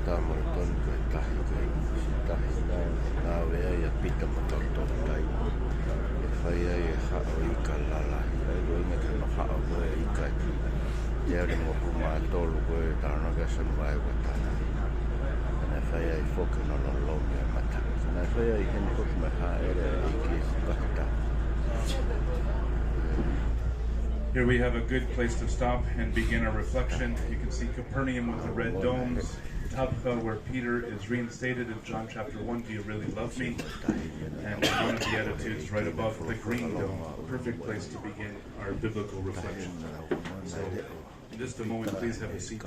Tahi Tahi na wea ia pita matoto tai whai ai e hao I ka lalahi ai roinga ka no hao koe I kai te ari moku maa tolu koe tāna gasa mwai watana na whai ai whoke no no lo mea mata na whai ai hene hoku me haa ere I ki pakata. Here we have a good place to stop and begin our reflection. You can see Capernaum with the red domes, Tabcha where Peter is reinstated in John chapter 1, do you really love me? And one of the attitudes right above the green dome, perfect place to begin our biblical reflection. So in just a moment, please have a seat.